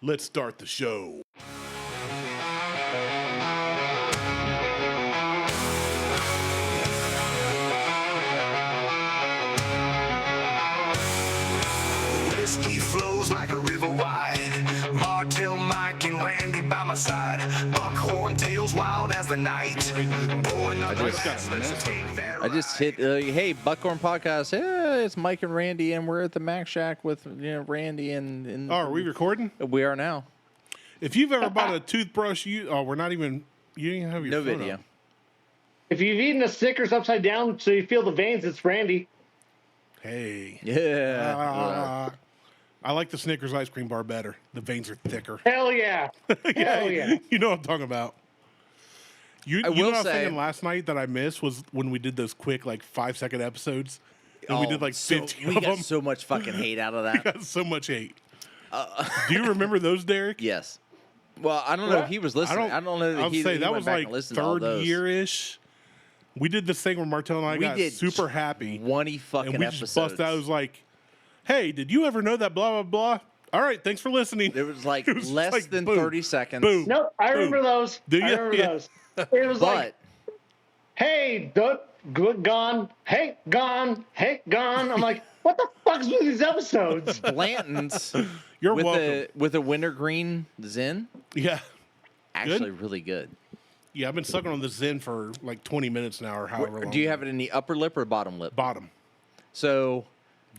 Let's start the show. Whiskey flows like a river wide. Martelle, Mike, and Randy by my side. Buckhorn tails wild as the night. I just hit, hey, Buckhorn Podcast. Hey, it's Mike and Randy, and we're at the Mac Shack with Randy and. Oh, are we recording? We are now. If you've ever bought a toothbrush, we're not even. You didn't even have your No phone video. up. If you've eaten a Snickers upside down so you feel the veins, it's Randy. Hey. Yeah. I like the Snickers ice cream bar better. The veins are thicker. Hell yeah. Hell yeah. You know what I'm talking about. You I know will what I was say- thinking last night that I missed was when we did those quick, 5-second episodes. And we did 15 we of got them. so much fucking hate out of We that. got so much hate. Do you remember those, Derek? Yes. Well, I don't know if he was listening. I don't know that I would he, say he that went was back and listened to all third those. year-ish. We did this thing where Martelle and I We got did super happy. 20 fucking And we episodes. just bust out. It was like, hey, did you ever know that blah, blah, blah? All right, thanks for listening. It was like It was less like, than boom, 30 seconds. boom. Nope, I remember those. Do I you? remember Yeah. those. It was like, But hey, good, gone. Hey, gone. Hey, gone. I'm like, what the fuck's with these episodes? Blanton's You're with welcome. with a wintergreen Zin, Yeah. actually really good. Yeah, I've been sucking on the Zen for 20 minutes now or however long. Do you have it in the upper lip or bottom lip? Bottom. So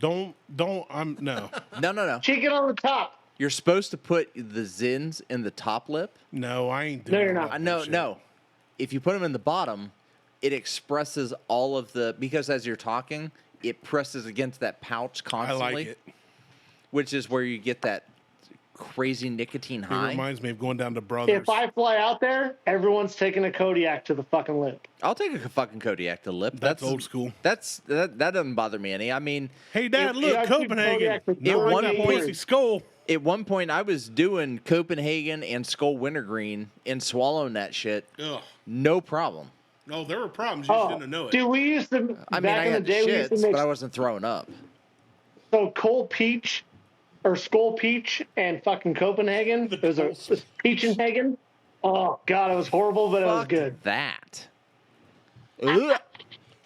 No. no. Cheek it on the top. You're supposed to put the Zins in the top lip. No, I ain't No, doing you're that not. bullshit. No. If you put them in the bottom, it expresses all of the, because as you're talking, it presses against that pouch I constantly. like it. Which is where you get that crazy nicotine It high. reminds me of going down to Brothers. If I fly out there, everyone's taking a Kodiak to the fucking lip. I'll take a fucking Kodiak to lip. That's old school. That doesn't bother me any. I mean, Hey, Dad, It- look, Yeah, I keep Copenhagen. Kodiak for Not one that point- pussy skull. at one point I was doing Copenhagen and Skull Wintergreen and swallowing that shit, Ugh. no problem. No, there were problems. You just Oh, didn't know it. dude, we used to, I mean, back I in the had the day, we used to shits, make but I wasn't throwing up. so cold peach or skull peach and fucking Copenhagen. It was a Peachenhagen. Oh, God, it was horrible, but it was Fuck good. that. Ugh.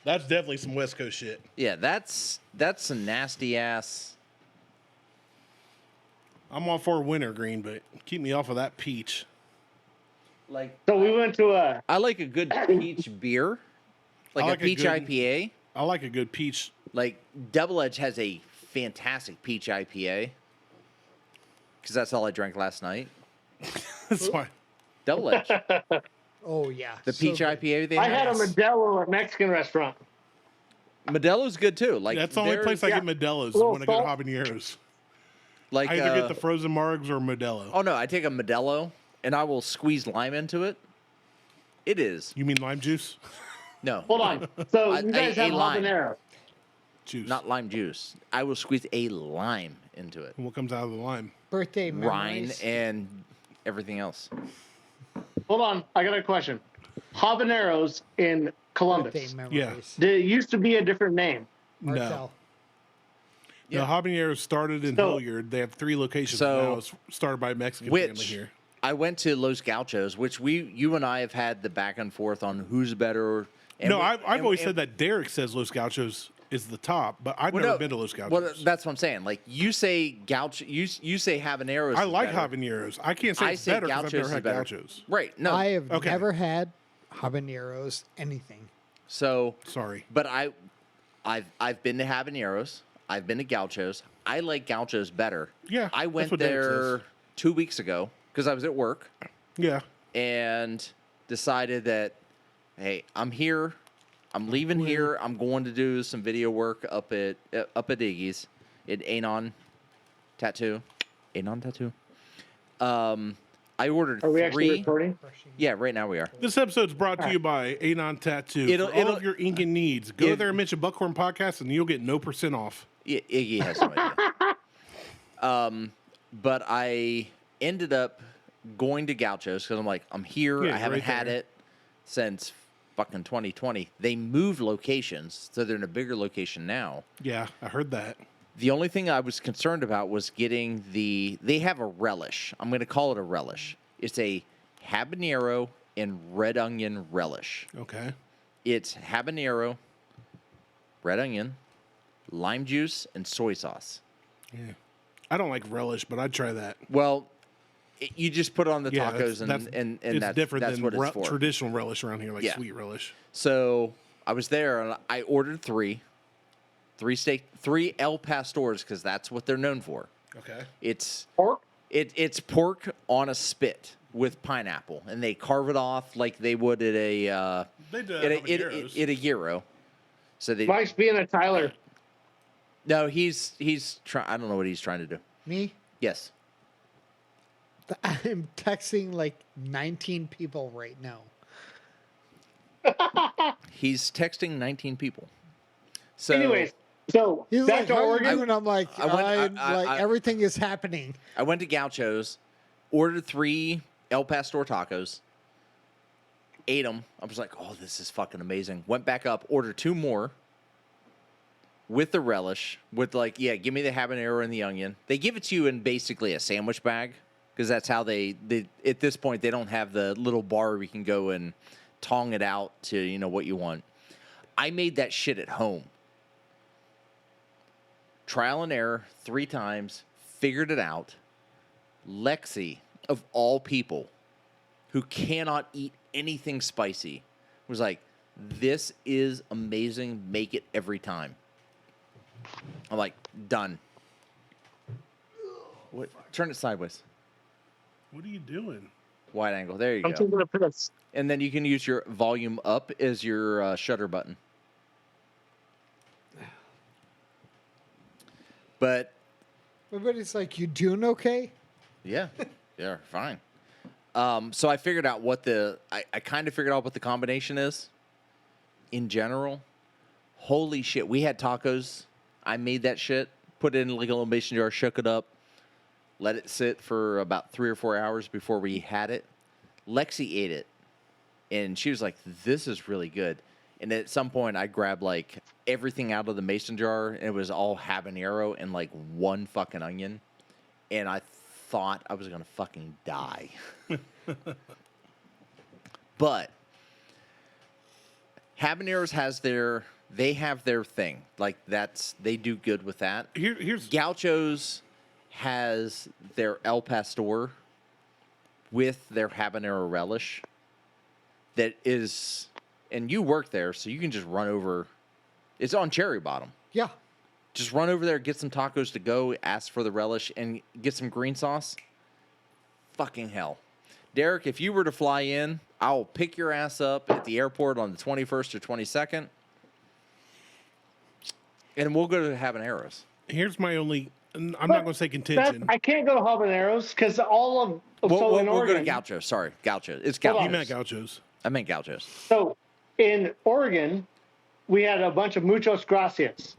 That's definitely some West Coast shit. Yeah, that's some nasty ass. I'm all for wintergreen, but keep me off of that peach. Like, So we went to a, I like a good peach beer, like, I like a a peach good- IPA. I like a good peach. Like Double Edge has a fantastic peach IPA because that's all I drank last night. That's why. Double Edge, Oh yeah, the so peach good. IPA they I had a have. Modelo at Mexican restaurant. Modelo's good too. Like That's the only they're- place I yeah. get Modelo's Little when I go to salt. habaneros. Like I either get the frozen margs or Modelo. oh no, I take a Modelo and I will squeeze lime into it. It is You mean lime juice? no, Hold on. So I- you guys a have lime. habanero. Juice. not lime juice. I will squeeze a lime into it, And what comes out of the lime? Birthday rind memories. and everything else. Hold on. I got a question. Habaneros in Birthday Columbus. memories. There used to be a different name. Martelle. No. The habaneros started in So- Hilliard. They have 3 locations So- now. It's started by a Mexican Which family here. I went to Los Gauchos, which you and I have had the back and forth on who's better. And No, we- I've and- always and- said that Derek says Los Gauchos is the top, but I've Well, never no, been to Los Gauchos. Well, that's what I'm saying. Like you say gaucho, you say habaneros. I is like better. habaneros. I can't say I it's say better because I've gauchos never is had better. gauchos. Right? No. I have Okay. never had habaneros anything. So, Sorry. but I've been to habaneros. I've been to gauchos. I like gauchos better. Yeah, I that's went what Derek there says. 2 weeks ago because I was at work Yeah. and decided that, hey, I'm here. I'm leaving here. I'm going to do some video work up at Iggy's at Anon Tattoo. Anon Tattoo. I ordered Are we actually 3. recording? Yeah, right now we are. This episode's brought to you by Anon Tattoo. It'll- For all it'll- of your inking needs, go if- there and mention Buckhorn Podcast, and you'll get no % off. Iggy has no idea. But I ended up going to Gauchos because I'm like, I'm here. Yeah, I haven't right had there. it since fucking 2020. They moved locations, so they're in a bigger location now. Yeah, I heard that. The only thing I was concerned about was getting they have a relish. I'm going to call it a relish. It's a habanero and red onion relish. Okay. It's habanero, red onion, lime juice, and soy sauce. Yeah. I don't like relish, but I'd try that. Well, you just put it on the Yeah, tacos, and it's that's different that's than what it's for. traditional relish around here, like Yeah. sweet relish. So I was there, and I ordered three El Pastors, because that's what they're known for. Okay. It's Pork? it's pork on a spit with pineapple, and they carve it off like they would at a They do at a gyro. So they Mike's being a Tyler. no, he's trying. I don't know what he's trying to do. Me? Yes, I'm texting like 19 people right now. he's texting 19 people. So Anyways, so He's back like, to "How are you Oregon. doing?" I'm like, I- everything is happening. I went to Gaucho's, ordered 3 El Pastor tacos, ate them. I was like, oh, this is fucking amazing. Went back up, ordered 2 more with the relish, with like, yeah, give me the habanero and the onion. They give it to you in basically a sandwich bag, because that's how they at this point, they don't have the little bar where you can go and tong it out to, you know, what you want. I made that shit at home. Trial and error 3 times, figured it out. Lexi, of all people, who cannot eat anything spicy, was like, this is amazing. Make it every time. I'm like, done. What? Turn it sideways. What are you doing? Wide angle. There you I'm go. taking a piss. And then you can use your volume up as your shutter button. But Everybody's like, "You doing okay?" yeah, yeah, fine. So I figured out what I kind of figured out what the combination is. In general, holy shit, we had tacos. I made that shit, put it in like a little mason jar, shook it up, let it sit for about 3 or 4 hours before we had it. Lexi ate it, and she was like, "This is really good." And at some point, I grabbed like everything out of the mason jar, and it was all habanero and like 1 fucking onion, and I thought I was gonna fucking die. But habaneros have their thing. Like they do good with that. Here's Gaucho's has their El Pastor with their habanero relish that is, and you work there, so you can just run over. It's on Cherry Bottom. Yeah. Just run over there, get some tacos to go, ask for the relish, and get some green sauce. Fucking hell. Derek, if you were to fly in, I'll pick your ass up at the airport on the 21st or 22nd, and we'll go to Habaneros. here's my only. I'm not going to say contention. I can't go to habaneros because all of We'll so in go to Oregon. Gaucho. Sorry, Gaucho. It's Hold Gaucho. on. You meant Gauchos. I meant Gauchos. So in Oregon, we had a bunch of muchos gracias.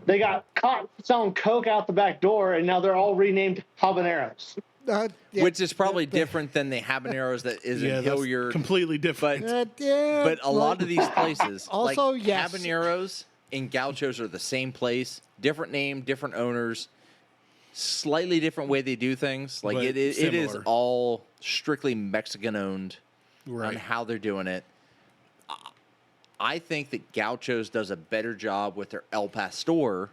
They got caught selling coke out the back door, and now they're all renamed habaneros. Yeah, Which is probably different than the habaneros that is Yeah, in that's Hilliard. completely different. yeah, But a lot of these places, Also, like yes. habaneros and Gauchos are the same place, different name, different owners, slightly different way they do things. Like But it is similar. all strictly Mexican owned on Right. how they're doing it. I think that Gauchos does a better job with their El Pastor,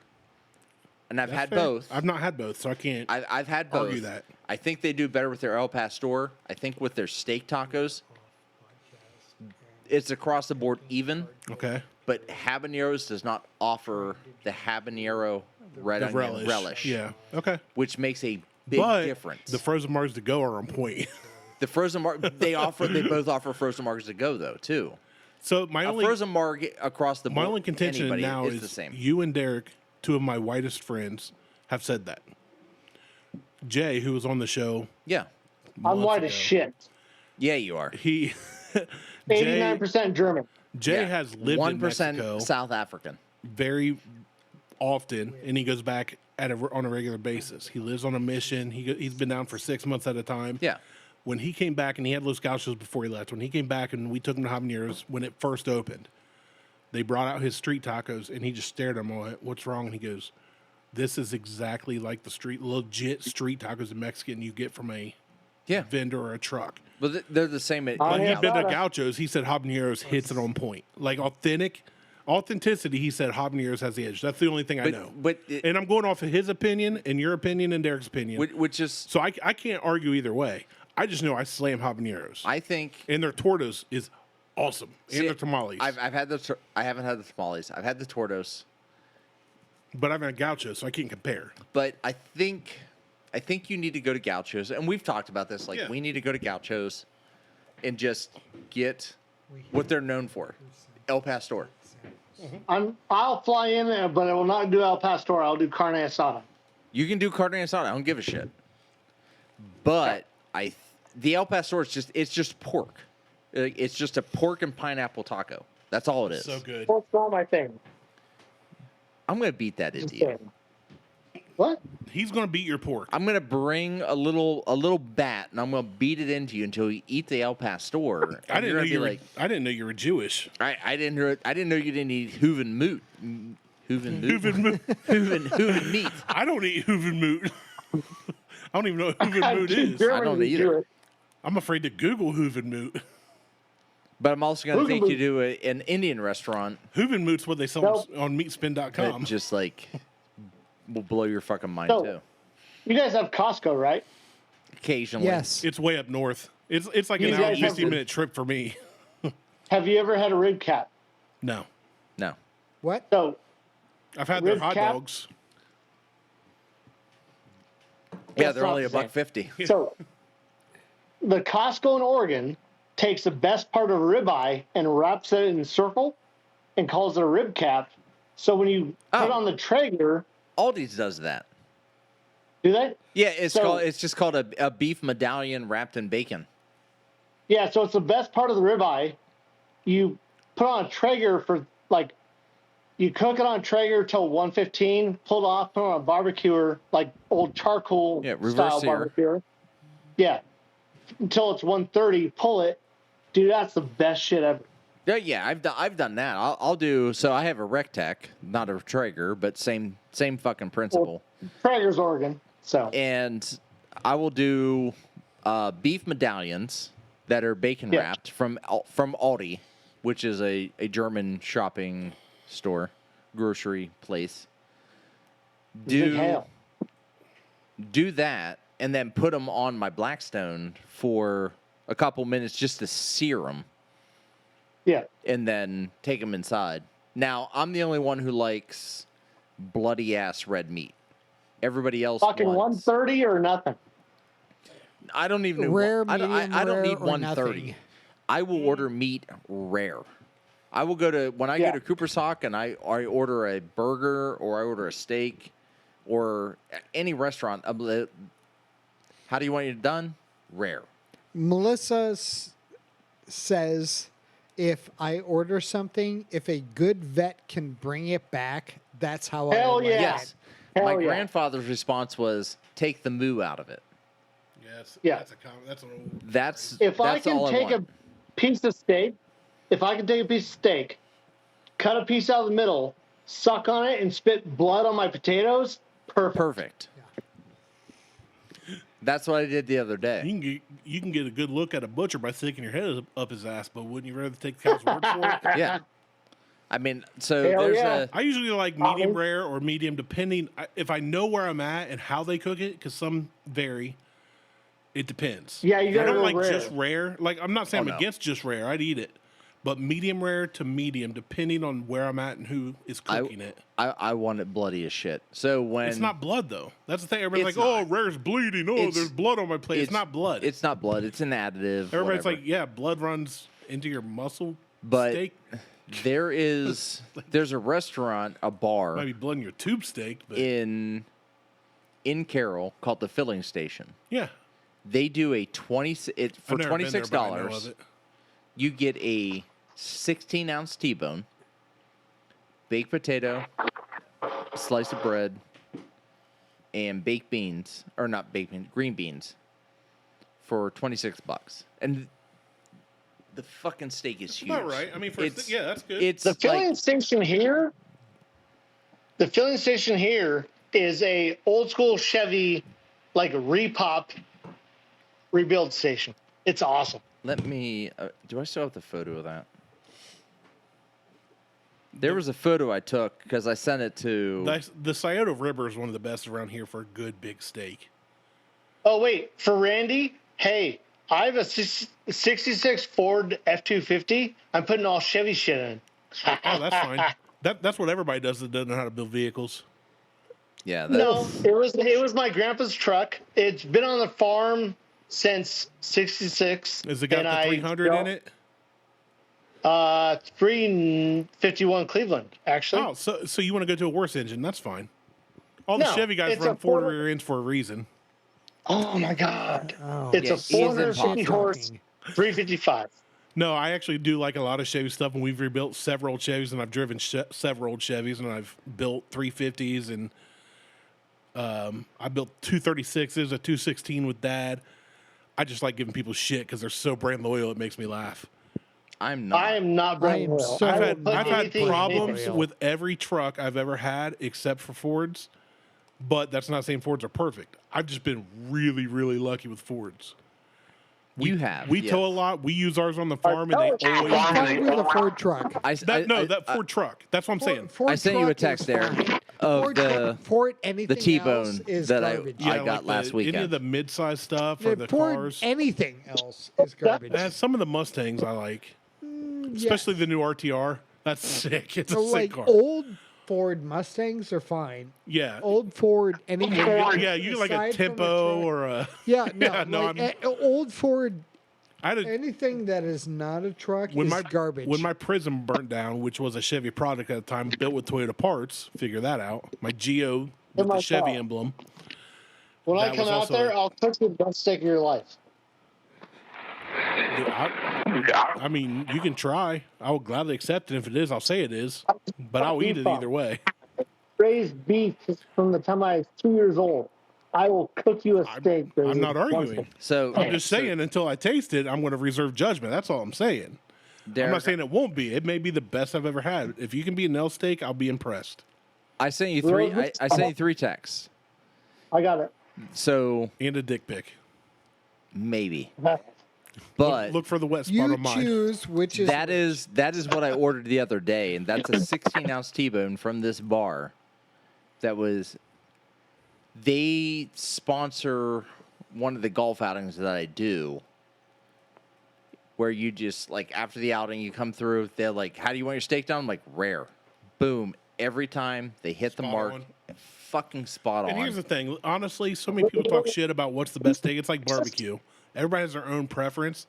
and I've had Fair. both. I've not had both, so I can't. I've had both. argue that. I think they do better with their El Pastor. I think with their steak tacos, it's across the board even. Okay. But habaneros does not offer the habanero red The onion relish, Yeah. Okay. which makes a big But difference. the frozen Mars to go are on point. The frozen they both offer frozen margs to go though too. So my A only frozen marg across the board, my only contention anybody, now is is the same. you and Derek, 2 of my whitest friends, have said that. Jay, who was on the show, Yeah, I'm months white ago, as shit. yeah, you are. He 89% German. Jay has lived in 1% Mexico South African. very often, and he goes back on a regular basis. He lives on a mission. He's been down for 6 months at a time. Yeah. When he came back, and he had Los Gauchos before he left, when he came back and we took him to Habaneros when it first opened, they brought out his street tacos, and he just stared at them all. What's wrong? And he goes, This is exactly like the legit street tacos in Mexican you get from a Yeah, vendor or a truck. but they're the same. Oh, When yeah. he'd been to Asada. Gauchos, he said habaneros hits it on point. Like authenticity, he said habaneros has the edge. That's the only thing I know. And I'm going off of his opinion and your opinion and Derek's opinion. which is, So I can't argue either way. I just know I slam habaneros. I think. And their tortas is awesome. See, and their tamales. I've had the. I haven't had the tamales. I've had the tortos. But I've had Gauchos, so I can't compare. But I think you need to go to Gauchos, and we've talked about this. Like, Yeah. we need to go to Gauchos and just get what they're known for, El Pastor. I'll fly in there, but I will not do El Pastor. I'll do carne asada. You can do carne asada. I don't give a shit. But the El Pastor is just pork. It's just a pork and pineapple taco. That's all it is. So good. Pork's not my thing. I'm gonna beat that into you. What? He's going to beat your pork. I'm gonna bring a little bat and I'm gonna beat it into you until you eat the El Pastor. I didn't know you're I didn't know you were Jewish. I didn't know you didn't eat hooven moot. Hooven moot. Hooven moot. Hooven meat. I don't eat hooven moot. I don't even know what hooven moot is. I don't either. I'm afraid to Google hooven moot. But I'm also gonna Hooven take you moot. to an Indian restaurant Hooven moot's what they sell Nope. on meatspin.com. that just like will blow your fucking mind So- too. You guys have Costco, right? Occasionally. Yes. It's way up north. It's like an You hour guys and have 50-minute trip for me. Have you ever had a rib cap? No. No. What? So I've had their Rib hot cap? dogs. Yeah, It's they're not only the same. $1.50. So the Costco in Oregon takes the best part of a ribeye and wraps it in a circle and calls it a rib cap. So when you put Oh. on the Traeger, Aldi's does that. do they? Yeah, So- it's just called a beef medallion wrapped in bacon. Yeah, so it's the best part of the ribeye. You put on a Traeger for like, you cook it on Traeger till 115, pull it off, put it on a barbecuer, like old charcoal Yeah, reverse style sear. barbecuer. Yeah, until it's 130, pull it. Dude, that's the best shit ever. Yeah, I've done that. I'll do. So I have a Rectec, not a Traeger, but same fucking principle. Traeger's Oregon, so. And I will do beef medallions that are bacon Yeah. wrapped from Aldi, which is a German shopping store, grocery place. Big hail. Do that, and then put them on my Blackstone for a couple minutes just to sear them, Yeah. and then take them inside. Now, I'm the only one who likes bloody ass red meat. Everybody else Fucking wants. 130 or nothing. I don't even. Rare, I don't medium need rare, or 130. nothing? I will order meat rare. I will go to when I Yeah. go to Cooper's Hawk and I order a burger or I order a steak or any restaurant. How do you want it done? Rare. Melissa says if I order something, if a good vet can bring it back, that's how Hell I like yeah. it. Yes. Hell My yeah. grandfather's response was take the moo out of it. Yes. Yeah. That's an old. That's If I that's can all take I want. a piece of steak, cut a piece out of the middle, suck on it, and spit blood on my potatoes, perfect. Perfect. That's what I did the other day. You can get a good look at a butcher by sticking your head up his ass, but wouldn't you rather take the cow's word for it? Yeah. I mean, so Hell there's yeah. I usually like medium rare or medium, depending if I know where I'm at and how they cook it, because some vary. It depends. Yeah, you I gotta don't go like rare. just rare. Like I'm not saying Oh, I'm no. against just rare. I'd eat it, but medium rare to medium, depending on where I'm at and who is cooking it. I want it bloody as shit. So when It's not blood though. That's the thing. Everybody's It's like, not. "Oh, rare's bleeding. Oh, It's- there's blood on my plate." It's not blood. It's not blood. It's an additive. Everybody's whatever. like, "Yeah, blood runs into your muscle But steak. there's a restaurant, a bar Might be blood in your tube steak, but in Carroll called the Filling Station. yeah." They do a for I've never been there, $26. but I know of it. You get a 16-ounce T-bone, baked potato, slice of bread, and baked beans, or not baked beans, green beans, for $26. And the fucking steak is huge. About right. I mean, It's- yeah, that's good. It's The filling like, station here is a old school Chevy, like repop rebuild station. It's awesome. Let me. Do I still have the photo of that? There was a photo I took because I sent it to. The Scioto River is one of the best around here for a good big steak. Oh wait, for Randy, hey, I have a 66 Ford F-250. I'm putting all Chevy shit in. Oh, that's fine. That's what everybody does that doesn't know how to build vehicles. Yeah. No, it was my grandpa's truck. It's been on the farm since '66. Has it got the 300 in it? 351 Cleveland, actually. Oh, so you want to go to a worse engine? That's fine. All the Chevy guys run 4 rear ends for a reason. Oh my God! Oh, It's a 450 horse, talking. 355. No, I actually do like a lot of Chevy stuff, and we've rebuilt several Chevys, and I've driven several old Chevys, and I've built 350s, and I built 236s, a 216 with Dad. I just like giving people shit because they're so brand loyal. It makes me laugh. I am not brand loyal. so- I've had problems anything. with every truck I've ever had except for Fords, but that's not saying Fords are perfect. I've just been really, really lucky with Fords. We tow a lot. We use ours on the farm, and they always. Fine with a Ford truck. That Ford truck. That's what I'm saying. Ford I sent you a truck is text there fine. of Ford, the Ford anything the T-bone else is that I- garbage. I got last weekend. Any of the mid-size stuff or the Ford cars. anything else is garbage. Some of the Mustangs I like, especially the new RTR. That's sick. It's a So, sick like car. old Ford Mustangs are fine. Yeah. Old Ford anything. Yeah, you get like a aside from Tempo truck- or a. Yeah, no, Yeah, no, old Ford. I had a, Anything that is not a truck when is my garbage. When my Prism burnt down, which was a Chevy product at the time, built with Toyota parts. Figure that out. My Geo with the Chevy emblem. When I That come was out also- there, I'll cook you the best steak of your life. I mean, you can try. I will gladly accept it. If it is, I'll say it is. But I'll eat it either way. Raised beef from the time I was 2 years old. I will cook you a steak. I'm not arguing. So I'm just saying, until I taste it, I'm going to reserve judgment. That's all I'm saying. Derek, I'm not saying it won't be. It may be the best I've ever had. If you can be a nail steak, I'll be impressed. I sent you three. I sent you 3 texts. I got it. So And a dick pic. maybe, but Look for the wet spot you on mine. choose which is that is what I ordered the other day, and that's a 16-ounce T-bone from this bar. That was. They sponsor one of the golf outings that I do, where you just like after the outing you come through. They're like, "How do you want your steak done?" I'm like, rare, boom. Every time they hit the Spot mark, on. fucking spot And on. here's the thing. Honestly, so many people talk shit about what's the best steak. It's like barbecue. Everybody has their own preference,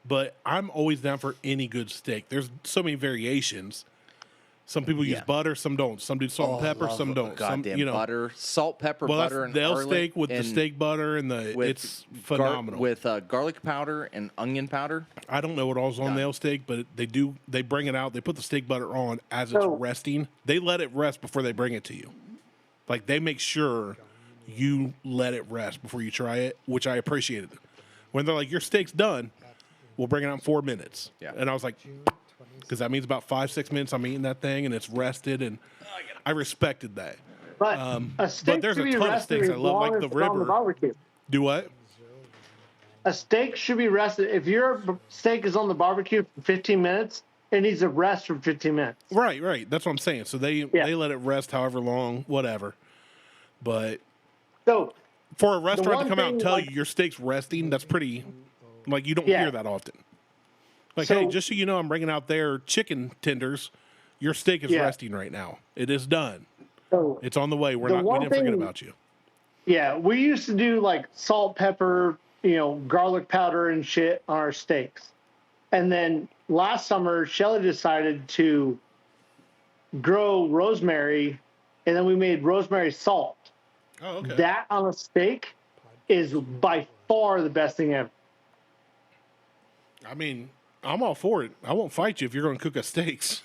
but I'm always down for any good steak. There's so many variations. Some people use Yeah. butter, some don't. Some do salt and pepper, some don't. Some, Goddamn butter, salt, pepper, Well, butter, that's and the L garlic steak with the and steak butter and the. It's phenomenal. with garlic powder and onion powder. I don't know what all's on the L steak, but they do. They bring it out. They put the steak butter on as it's So- resting. They let it rest before they bring it to you. Like they make sure you let it rest before you try it, which I appreciated. When they're like, "Your steak's done," we'll bring it out in 4 minutes. Yeah. And I was like, because that means about 5-6 minutes I'm eating that thing and it's rested, and I respected that. But a steak there's should a be ton of rested steaks I as love, long like as the it's on River. barbecue. Do what? A steak should be rested. If your steak is on the barbecue for 15 minutes, it needs to rest for 15 minutes. Right. That's what I'm saying. So they let it rest however long, whatever. But So for a restaurant one to come out and thing, tell like- you your steak's resting, that's pretty, like, you don't Yeah. hear that often. Like, So- hey, just so you know, I'm bringing out their chicken tenders. Your steak is Yeah. resting right now. It is done. so It's on the way. We The didn't one forget thing- about you. yeah, we used to do like salt, pepper, garlic powder and shit on our steaks. And then last summer, Shelly decided to grow rosemary, and then we made rosemary salt. Oh, okay. That on a steak is by far the best thing ever. I mean, I'm all for it. I won't fight you if you're going to cook us steaks.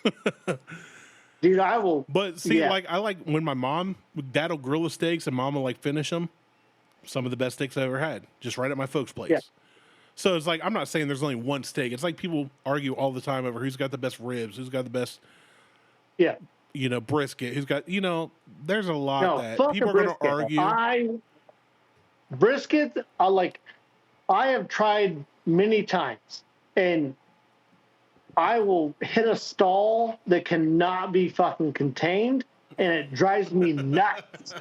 Dude, I will. But see, Yeah. like, I like when Dad will grill the steaks and Mom will like finish them. Some of the best steaks I ever had, just right at my folks' place. Yeah. So it's like, I'm not saying there's only one steak. It's like people argue all the time over who's got the best ribs, who's got the best. Yeah. brisket, who's got, there's a lot No, that fuck people a are going to brisket. argue. Brisket, I have tried many times, and I will hit a stall that cannot be fucking contained, and it drives me nuts.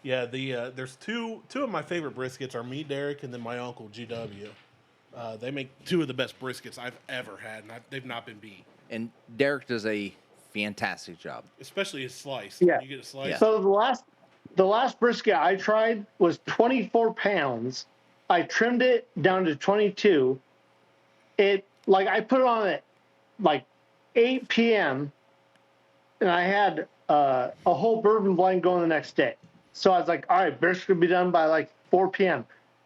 Yeah, there's two of my favorite briskets are me, Derek, and then my uncle GW. They make two of the best briskets I've ever had, and they've not been beat. And Derek does a fantastic job. Especially his slice. Yeah. You get a slice. Yeah. So the last brisket I tried was 24 pounds. I trimmed it down to 22. I put it on at 8 p.m. and I had a whole bourbon blend going the next day. So I was like, all right, brisket will be done by 4 p.m.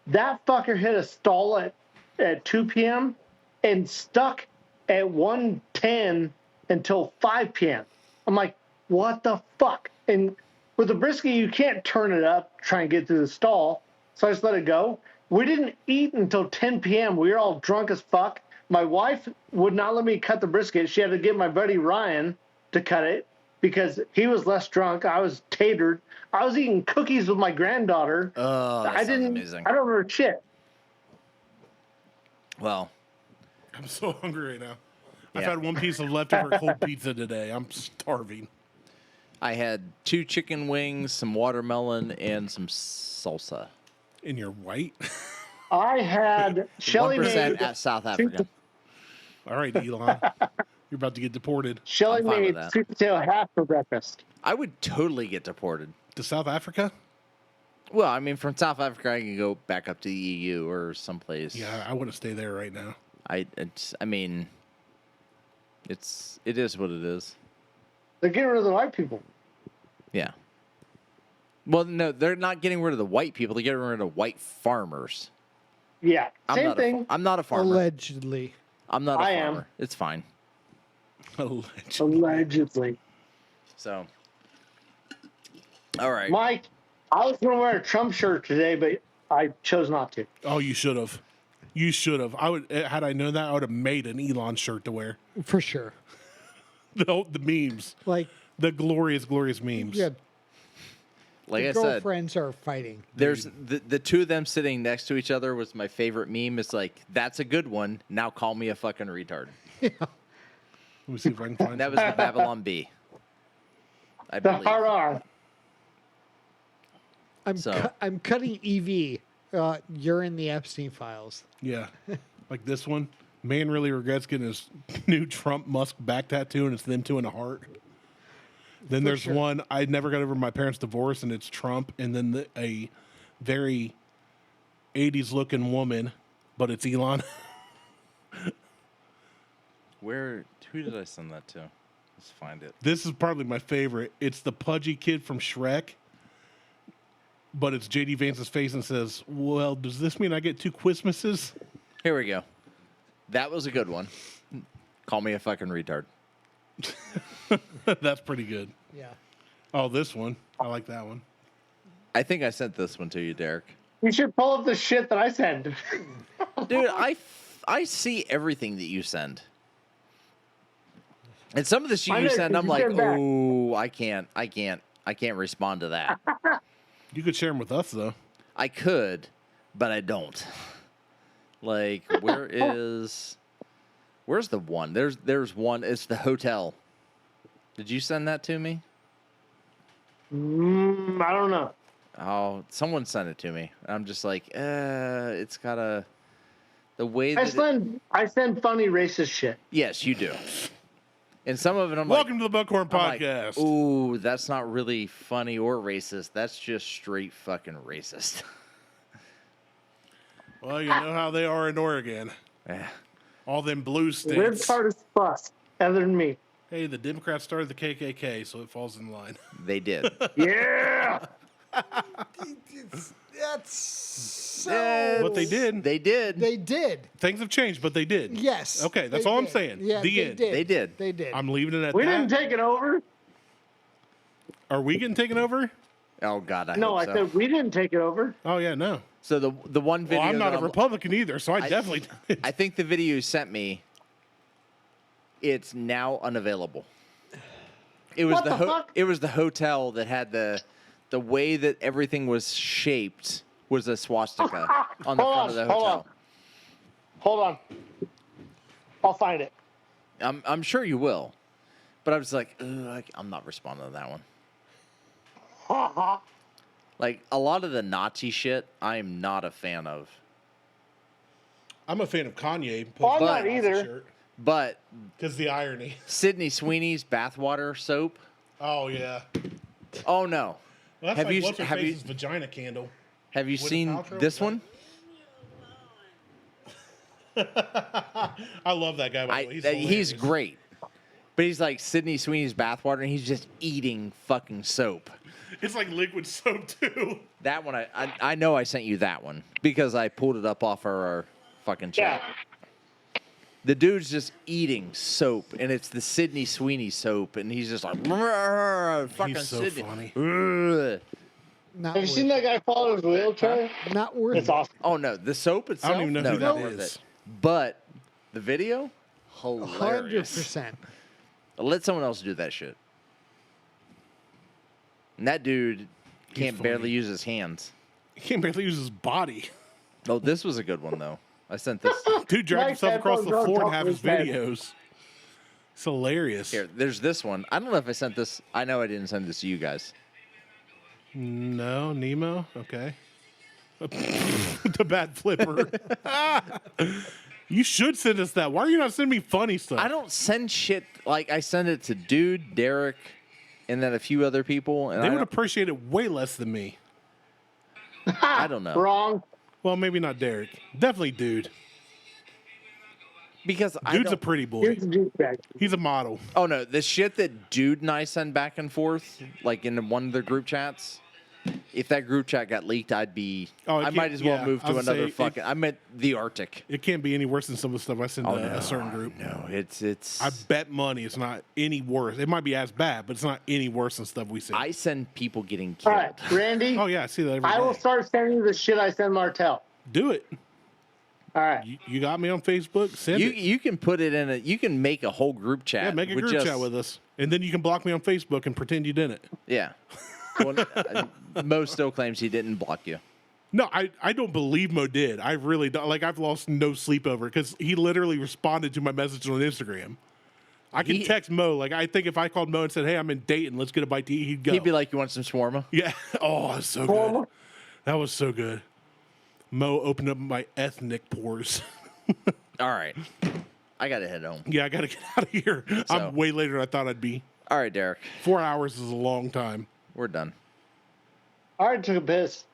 That fucker hit a stall at 2 p.m. and stuck at 110 until 5 p.m. I'm like, what the fuck? And with the brisket, you can't turn it up, try and get to the stall. So I just let it go. We didn't eat until 10 p.m. We were all drunk as fuck. My wife would not let me cut the brisket. She had to get my buddy Ryan to cut it because he was less drunk. I was tatered. I was eating cookies with my granddaughter. Oh, that sounds amazing. I don't remember shit. Well, I'm so hungry right now. Yeah. I've had one piece of leftover cold pizza today. I'm starving. I had 2 chicken wings, some watermelon, and some salsa. And you're white? I had Shelly 1% made at South Africa. All right, Elon. You're about to get deported. Shelly I'm fine with made that. sweet potato hash for breakfast. I would totally get deported. To South Africa? Well, I mean, from South Africa, I can go back up to the EU or someplace. Yeah, I wouldn't stay there right now. It is what it is. They're getting rid of the white people. Yeah. Well, no, they're not getting rid of the white people. They're getting rid of white farmers. Yeah, same thing. I'm not a farmer. Allegedly. I'm not a I am. farmer. It's fine. Allegedly. So, all right. Mike, I was going to wear a Trump shirt today, but I chose not to. Oh, you should have. You should have. Had I known that, I would have made an Elon shirt to wear. For sure. The memes. The glorious, glorious memes. Yeah, Like the I said, girlfriends are fighting. there's the two of them sitting next to each other was my favorite meme. It's like, that's a good one. Now call me a fucking retard. Let me see if I can find That was the Babylon Bee. I The believe. hard R. I'm cutting EV. You're in the Epstein files. Yeah. Like this one. Man really regrets getting his new Trump Musk back tattoo, and it's them two in a heart. Then there's sure. one, I never got over my parents' divorce, and it's Trump, and then a very 80s looking woman, but it's Elon. Who did I send that to? Let's find it. This is probably my favorite. It's the pudgy kid from Shrek, but it's JD Vance's face and says, well, does this mean I get 2 Christmases? Here we go. That was a good one. Call me a fucking retard. That's pretty good. Yeah. Oh, this one. I like that one. I think I sent this one to you, Derek. You should pull up the shit that I send. Dude, I see everything that you send. And some of the shit I you know, send, 'cause I'm you like, send back. oh, I can't respond to that. You could share them with us, though. I could, but I don't. Like, where's the one? There's one. It's the hotel. Did you send that to me? I don't know. Oh, someone sent it to me. I'm just like, it's got the way that I send funny racist shit. yes, you do. And some of it, I'm Welcome like, to the Buckhorn I'm like, Podcast. ooh, that's not really funny or racist. That's just straight fucking racist. Well, you know how they are in Oregon. Yeah. All them blue Weird states. part is fuss, other than me. Hey, the Democrats started the KKK, so it falls in line. They did. Yeah. That's so. What they did. They did. They did. Things have changed, but they did. Yes. Okay, that's they all I'm did. saying. Yeah, The they end. did. They did. They did. I'm leaving it at We that. didn't take it over. Are we getting taken over? Oh God, I No, hope I so. said we didn't take it over. Oh, yeah, no. So the one video. Well, I'm not that a Republican either, so I definitely. I think the video you sent me It's now unavailable. It was What the fuck? It was the hotel that had the way that everything was shaped was a swastika on the front of the hotel. Hold on. I'll find it. I'm sure you will, but I was like, ugh, I'm not responding to that one. Like a lot of the Nazi shit, I'm not a fan of. I'm a fan of Kanye. I'm not either. But Because the irony. Sydney Sweeney's bathwater soap. Oh, yeah. Oh no. Well, that's Have like you- what's her have you- face's vagina candle. Have you Gwyneth seen Paltrow, this is that- one? I love that guy, by the way. He's He's hilarious. great. But he's like Sydney Sweeney's bathwater, and he's just eating fucking soap. It's like liquid soap, too. That one, I know I sent you that one because I pulled it up off our fucking chat. Yeah. The dude's just eating soap, and it's the Sydney Sweeney soap, and he's just like, fucking He's so Sydney. funny. Ugh. Not Have you worth seen it. that guy fall in his wheelchair? Not worth It's it. awesome. Oh no, the soap I itself. don't even know no, who not that worth is. it. But the video, hilarious. 100%. Let someone else do that shit. And that dude can't funny. barely use his hands. He can't barely use his body. Oh, this was a good one though. I sent this. Dude dragged Mike's himself across the headphones floor on and have top his of his head. videos. It's hilarious. Here, there's this one. I don't know if I sent this. I know I didn't send this to you guys. No, Nemo? Okay. The bad flipper. You should send us that. Why are you not sending me funny stuff? I don't send shit like I send it to Dude, Derek, and then a few other people. And They I would don't, appreciate it way less than me. I don't know. Wrong. Well, maybe not Derek. Definitely Dude. Because I Dude's a don't, pretty boy. Here's the douchebag. He's a model. oh no, the shit that Dude and I send back and forth, like in one of the group chats. If that group chat got leaked, I'd be. Oh, it I might can't- as well yeah, move I to was another say, fucking. I meant the Arctic. It can't be any worse than some of the stuff I send Oh, to no, a certain group. No, it's. I bet money it's not any worse. It might be as bad, but it's not any worse than stuff we send. I send people getting All killed. right, Randy. Oh, yeah, I see that every I will day. start sending you the shit I send Martelle. Do it. All right. You got me on Facebook? Send it. You can put it in a. You can make a whole group chat. Yeah, make a with group just- chat with us. And then you can block me on Facebook and pretend you didn't. Yeah. Well, Mo still claims he didn't block you. No, I don't believe Mo did. I really don't. Like, I've lost no sleep over it because he literally responded to my message on Instagram. I can He- text Mo. Like, I think if I called Mo and said, hey, I'm in Dayton, let's get a bite to eat, he'd go. He'd be like, "You want some shawarma?" yeah. Oh, it's so good. That was so good. Mo opened up my ethnic pores. All right. I gotta head home. Yeah, I got to get out of here. So- I'm way later than I thought I'd be. All right, Derek. 4 hours is a long time. We're done. I already took a piss.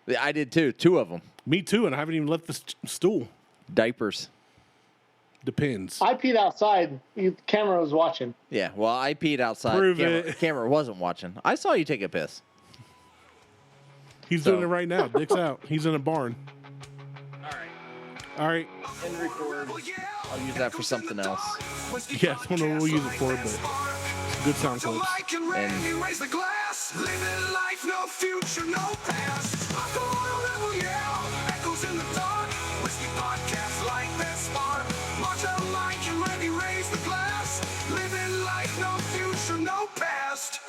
Yeah, I did too. 2 of them. Me too, and I haven't even left the stool. Diapers. Depends. I peed outside. The camera was watching. Yeah. Well, I peed outside. Prove camera, it. camera wasn't watching. I saw you take a piss. He's So- doing it right now. Dick's out. He's in a barn. All right. All right. And record. I'll use that for something else. Yeah, I don't know what we'll use it for, but good sound clips. And- raise the glass, living life, no future, no past. Alcohol level, yeah, echoes in the dark. Whiskey podcast like that spark. Martelle, Mike, and Randy raise the glass, living life, no future, no past.